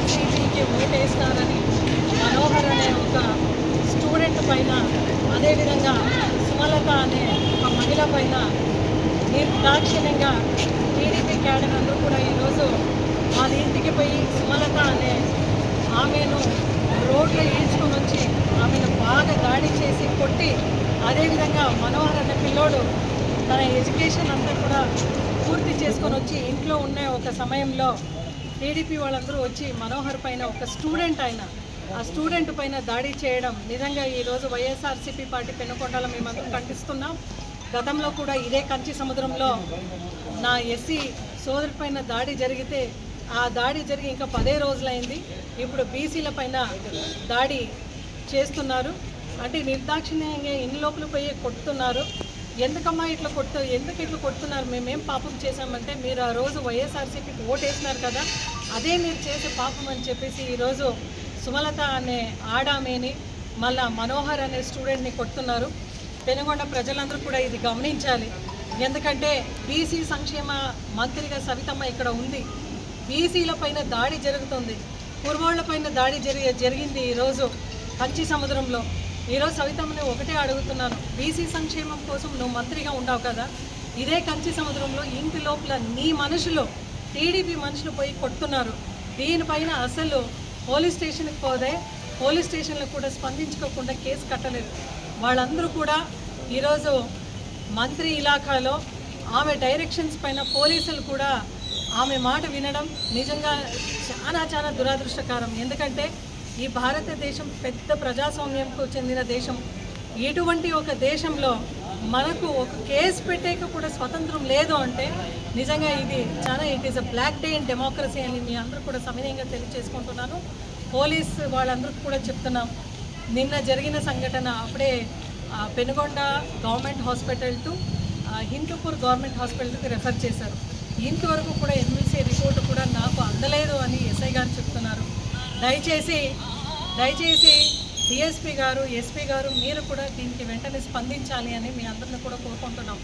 వైఎస్ఆర్సీపీకి ఓటేస్తారని మనోహర్ అనే ఒక స్టూడెంట్ పైన, అదేవిధంగా సుమలత అనే ఒక మహిళ పైన నిర్దాక్షిణ్యంగా టీడీపీ క్యాడర్ అందరూ కూడా ఈరోజు వాళ్ళ ఇంటికి పోయి సుమలత అనే ఆమెను రోడ్లో ఈడ్చుకొని వచ్చి ఆమెను బాగా దాడి చేసి కొట్టి, అదేవిధంగా మనోహర్ అనే పిల్లోడు తన ఎడ్యుకేషన్ అంతా కూడా పూర్తి చేసుకొని వచ్చి ఇంట్లో ఉన్న ఒక సమయంలో టీడీపీ వాళ్ళందరూ వచ్చి మనోహర్ పైన, ఒక స్టూడెంట్ అయిన ఆ స్టూడెంట్ పైన దాడి చేయడం నిజంగా ఈరోజు వైఎస్ఆర్సీపీ పార్టీ పెనుకొండలో మేమందరం ఖండిస్తున్నాం. గతంలో కూడా ఇదే కంచి సముద్రంలో నా ఎస్సీ సోదరి పైన దాడి జరిగితే ఆ దాడి జరిగి ఇంకా 10 రోజులైంది. ఇప్పుడు బీసీల పైన దాడి చేస్తున్నారు. అంటే నిర్దాక్షిణ్యంగా ఇన్ని లోపల పోయి కొడుతున్నారు. ఎందుకమ్మా ఎందుకు ఇట్లా కొడుతున్నారు? మేమేం పాపం చేశామంటే, మీరు ఆ రోజు వైఎస్ఆర్సీపీకి ఓటేసినారు కదా, అదే మీరు చేసే పాపం అని చెప్పేసి ఈరోజు సుమలత అనే ఆడామేని మళ్ళా మనోహర్ అనే స్టూడెంట్ని కొడుతున్నారు. పెనుగొండ ప్రజలందరూ కూడా ఇది గమనించాలి. ఎందుకంటే బీసీ సంక్షేమ మంత్రిగా సవితమ్మ ఇక్కడ ఉంది. బీసీల పైన దాడి జరుగుతుంది, కుర్మోళ్ల పైన దాడి జరిగింది ఈరోజు కంచి సముద్రంలో. ఈరోజు సవితమ్మని ఒకటే అడుగుతున్నాను, బీసీ సంక్షేమం కోసం నువ్వు మంత్రిగా ఉండవు కదా, ఇదే కంచి సముద్రంలో ఇంటి లోపల నీ మనుషులు, టీడీపీ మనుషులు పోయి కొడుతున్నారు. దీనిపైన అసలు పోలీస్ స్టేషన్కి పోతే పోలీస్ స్టేషన్లో కూడా స్పందించుకోకుండా కేసు కట్టలేదు. వాళ్ళందరూ కూడా ఈరోజు మంత్రి ఇలాఖాలో ఆమె డైరెక్షన్స్ పైన పోలీసులు కూడా ఆమె మాట వినడం నిజంగా చాలా దురదృష్టకరం. ఎందుకంటే ఈ భారతదేశం పెద్ద ప్రజాస్వామ్యంకు చెందిన దేశం. ఇటువంటి ఒక దేశంలో మనకు ఒక కేసు పెట్టేక కూడా స్వతంత్రం లేదు అంటే నిజంగా it is a black day in democracy అని మీ అందరూ కూడా సమయంగా తెలియజేసుకుంటున్నాను. పోలీస్ వాళ్ళందరికీ కూడా చెప్తున్నాం, నిన్న జరిగిన సంఘటన అప్పుడే Penukonda government hospital to Hindupur government హాస్పిటల్కి రెఫర్ చేశారు. ఇంతవరకు కూడా ఎమ్మెల్సీ రిపోర్టు కూడా నాకు అందలేదు అని ఎస్ఐ గారు చెప్తున్నారు. దయచేసి డిఎస్పీ గారు, ఎస్పీ గారు మీరు కూడా దీనికి వెంటనే స్పందించాలి అని మీ అందరిని కూడా కోరుకుంటున్నాం.